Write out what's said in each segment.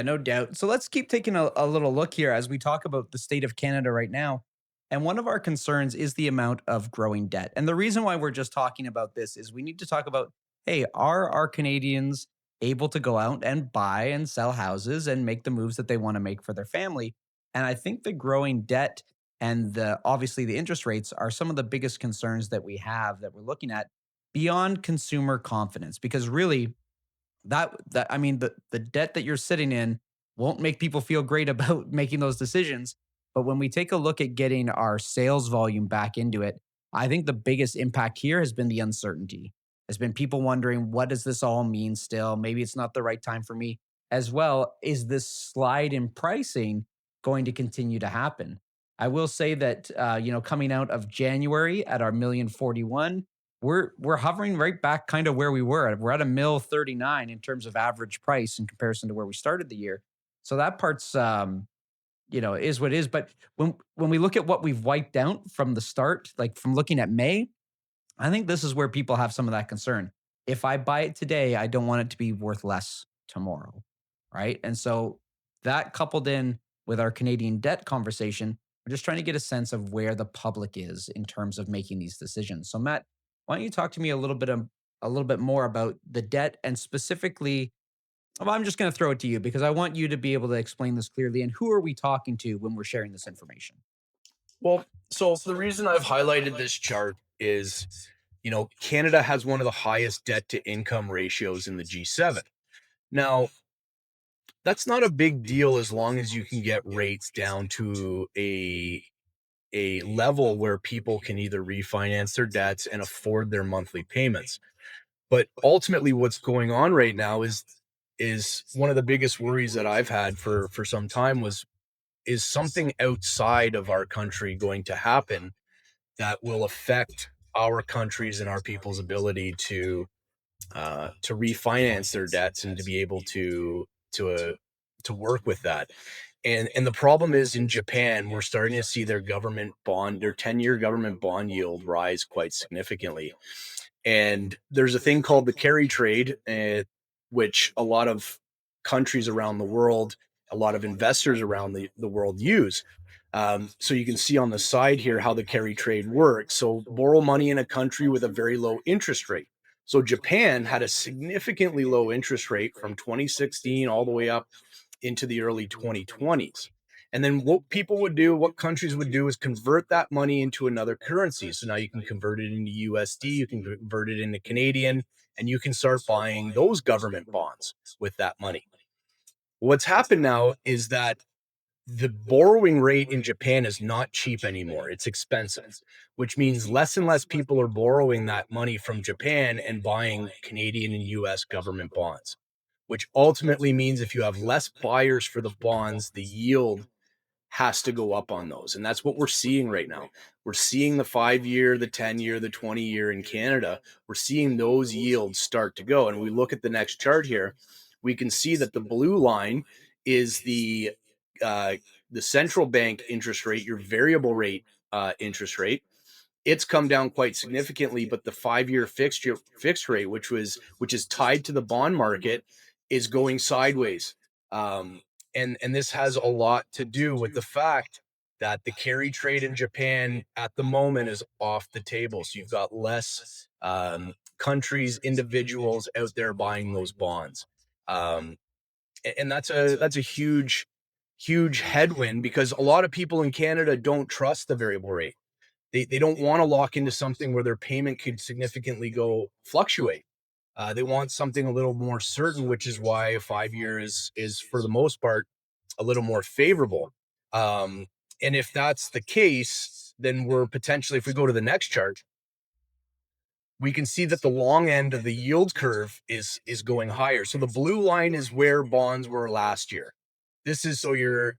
no doubt. So let's keep taking a little look here as we talk about the state of Canada right now. And one of our concerns is the amount of growing debt. And the reason why we're just talking about this is we need to talk about, hey, are our Canadians able to go out and buy and sell houses and make the moves that they want to make for their family? And I think the growing debt and the obviously the interest rates are some of the biggest concerns that we have that we're looking at beyond consumer confidence, because really that I mean, the debt that you're sitting in won't make people feel great about making those decisions. But when we take a look at getting our sales volume back into it, I think the biggest impact here has been the uncertainty. Has been people wondering, what does this all mean still? Maybe it's not the right time for me. As well, is this slide in pricing going to continue to happen? I will say that coming out of January at our million 41, we're hovering right back kind of where we were. We're at a mill 39 in terms of average price in comparison to where we started the year. So that part's is what it is. But when we look at what we've wiped out from the start, like from looking at May, I think this is where people have some of that concern. If I buy it today, I don't want it to be worth less tomorrow. Right. And so that coupled in with our Canadian debt conversation, we're just trying to get a sense of where the public is in terms of making these decisions. So Matt, why don't you talk to me a little bit more about the debt and specifically, well, I'm just going to throw it to you because I want you to be able to explain this clearly. And who are we talking to when we're sharing this information? Well, so the reason I've highlighted this chart is, Canada has one of the highest debt to income ratios in the G7. Now, that's not a big deal as long as you can get rates down to a level where people can either refinance their debts and afford their monthly payments. But ultimately what's going on right now is one of the biggest worries that I've had for some time was, is something outside of our country going to happen that will affect our countries and our people's ability to refinance their debts and to be able to work with that. And the problem is, in Japan, we're starting to see their 10-year government bond yield rise quite significantly. And there's a thing called the carry trade, which a lot of countries around the world, a lot of investors around the world use. So you can see on the side here how the carry trade works. So borrow money in a country with a very low interest rate. So Japan had a significantly low interest rate from 2016 all the way up into the early 2020s. And then what countries would do is convert that money into another currency. So now you can convert it into USD, you can convert it into Canadian, and you can start buying those government bonds with that money. What's happened now is that the borrowing rate in Japan is not cheap anymore. It's expensive, which means less and less people are borrowing that money from Japan and buying Canadian and US government bonds, which ultimately means if you have less buyers for the bonds, the yield has to go up on those. And that's what we're seeing right now. We're seeing the 5 year, the 10 year, the 20 year in Canada. We're seeing those yields start to go. And we look at the next chart here, we can see that the blue line is uh, the central bank interest rate, your variable rate interest rate. It's come down quite significantly, but the 5 year fixed rate, which is tied to the bond market, is going sideways. And this has a lot to do with the fact that the carry trade in Japan at the moment is off the table. So you've got less countries, individuals out there buying those bonds. Um, and that's a huge headwind because a lot of people in Canada don't trust the variable rate. They don't want to lock into something where their payment could significantly go fluctuate. They want something a little more certain, which is why a 5 year is for the most part a little more favorable. Um, and if that's the case, then we're potentially, if we go to the next chart, we can see that the long end of the yield curve is going higher. So the blue line is where bonds were last year. This is so your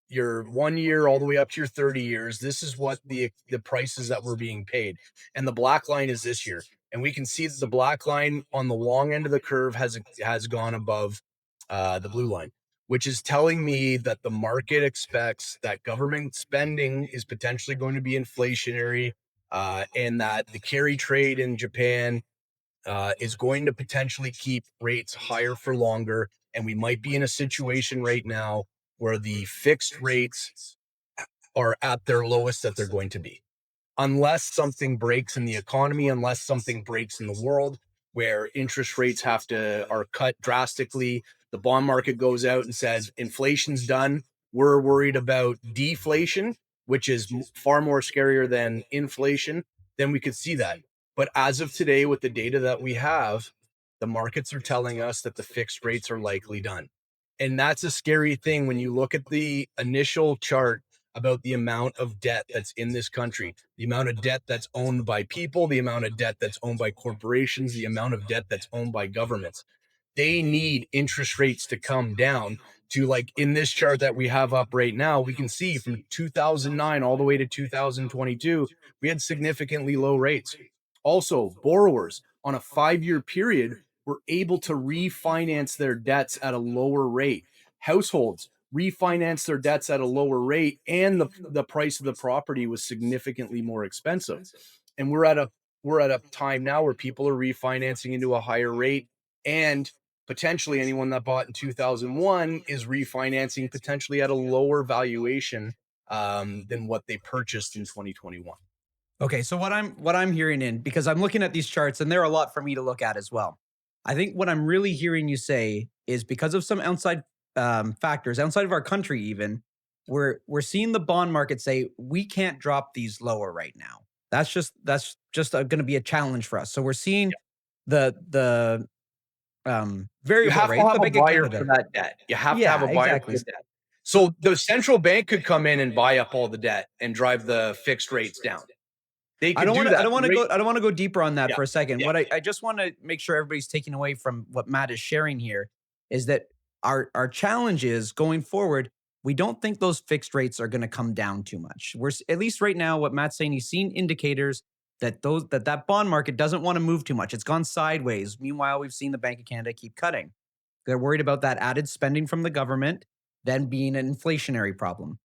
1 year all the way up to your 30 years. This is what the prices that were being paid. And the black line is this year. And we can see that the black line on the long end of the curve has gone above the blue line, which is telling me that the market expects that government spending is potentially going to be inflationary, and that the carry trade in Japan is going to potentially keep rates higher for longer. And we might be in a situation right now where the fixed rates are at their lowest that they're going to be, unless something breaks in the economy, unless something breaks in the world where interest rates have to are cut drastically, the bond market goes out and says inflation's done. We're worried about deflation, which is far more scarier than inflation. Then we could see that. But as of today, with the data that we have, the markets are telling us that the fixed rates are likely done. And that's a scary thing when you look at the initial chart about the amount of debt that's in this country, the amount of debt that's owned by people, the amount of debt that's owned by corporations, the amount of debt that's owned by governments. They need interest rates to come down to, like in this chart that we have up right now, we can see from 2009 all the way to 2022, we had significantly low rates. Also, borrowers on a 5-year period were able to refinance their debts at a lower rate. Households refinance their debts at a lower rate, and the price of the property was significantly more expensive. And we're at a time now where people are refinancing into a higher rate, and potentially anyone that bought in 2001 is refinancing potentially at a lower valuation than what they purchased in 2021. Okay, so what I'm hearing in, because I'm looking at these charts and there are a lot for me to look at as well. I think what I'm really hearing you say is because of some outside factors, outside of our country, even we're seeing the bond market say we can't drop these lower right now. That's just going to be a challenge for us. So we're seeing the You variable have to rate, have the a Bank of buyer for Canada. that debt. You have to have Yeah, a buyer for exactly. the debt. So the central bank could come in and buy up all the debt and drive the fixed rates down. They I could don't want do to. I that. don't want to go. I don't want to go deeper on that Yeah, for a second. yeah. I just want to make sure everybody's taking away from what Matt is sharing here is that our challenge is going forward. We don't think those fixed rates are going to come down too much. At least right now, what Matt's saying, he's seen indicators that that bond market doesn't want to move too much. It's gone sideways. Meanwhile, we've seen the Bank of Canada keep cutting. They're worried about that added spending from the government then being an inflationary problem.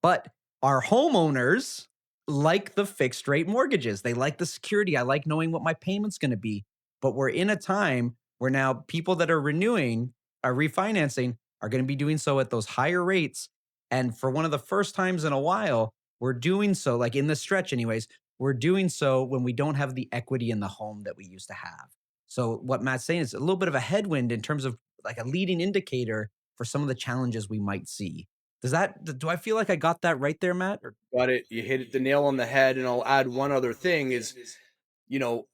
But our homeowners like the fixed rate mortgages. They like the security. I like knowing what my payment's going to be. But we're in a time where now people that are renewing, are refinancing, are going to be doing so at those higher rates. And for one of the first times in a while, we're doing so, like in the stretch, anyways, we're doing so when we don't have the equity in the home that we used to have. So, what Matt's saying is a little bit of a headwind in terms of like a leading indicator for some of the challenges we might see. Do I feel like I got that right there, Matt? Or Got it. You hit the nail on the head. And I'll add one other thing is,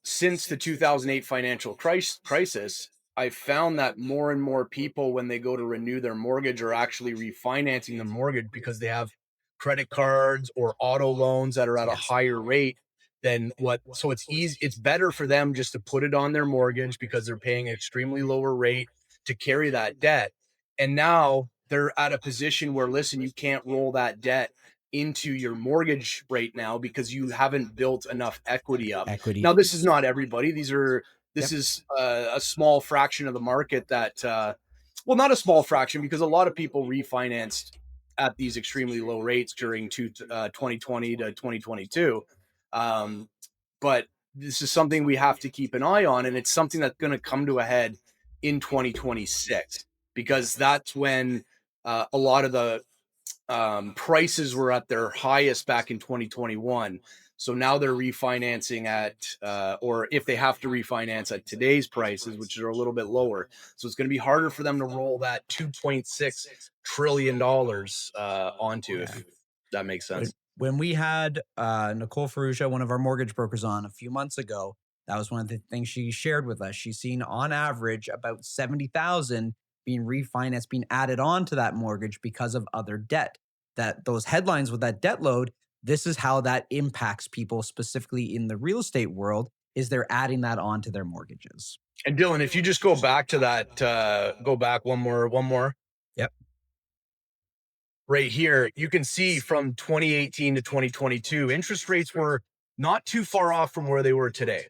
since the 2008 financial crisis, I found that more and more people, when they go to renew their mortgage, are actually refinancing the mortgage because they have credit cards or auto loans that are at a yes, higher rate than what. So it's easy. It's better for them just to put it on their mortgage because they're paying an extremely lower rate to carry that debt. And now they're at a position where, listen, you can't roll that debt into your mortgage right now because you haven't built enough equity up. equity. Now, this is not everybody. This Yep, is a small fraction of the market that, well, not a small fraction because a lot of people refinanced at these extremely low rates during 2020 to 2022. Um, but this is something we have to keep an eye on, and it's something that's going to come to a head in 2026 because that's when a lot of the prices were at their highest back in 2021. So now they're refinancing or if they have to refinance at today's prices, which are a little bit lower. So it's going to be harder for them to roll that $2.6 trillion onto, yeah. if that makes When sense. when we had Nicole Ferrugia, one of our mortgage brokers, on a few months ago, that was one of the things she shared with us. She's seen on average about 70,000 being refinanced, being added on to that mortgage because of other debt. That those headlines with that debt load, this is how that impacts people specifically in the real estate world, is they're adding that on to their mortgages. And Dylan, if you just go back to that, go back one more Yep. right here, you can see from 2018 to 2022, interest rates were not too far off from where they were today.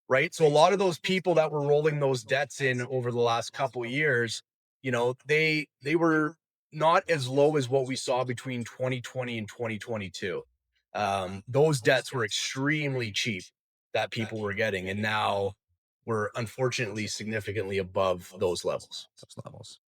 Right? So a lot of those people that were rolling those debts in over the last couple of years, they were not as low as what we saw between 2020 and 2022. Those debts were extremely cheap that people were getting, and now we're unfortunately significantly above those levels. those levels.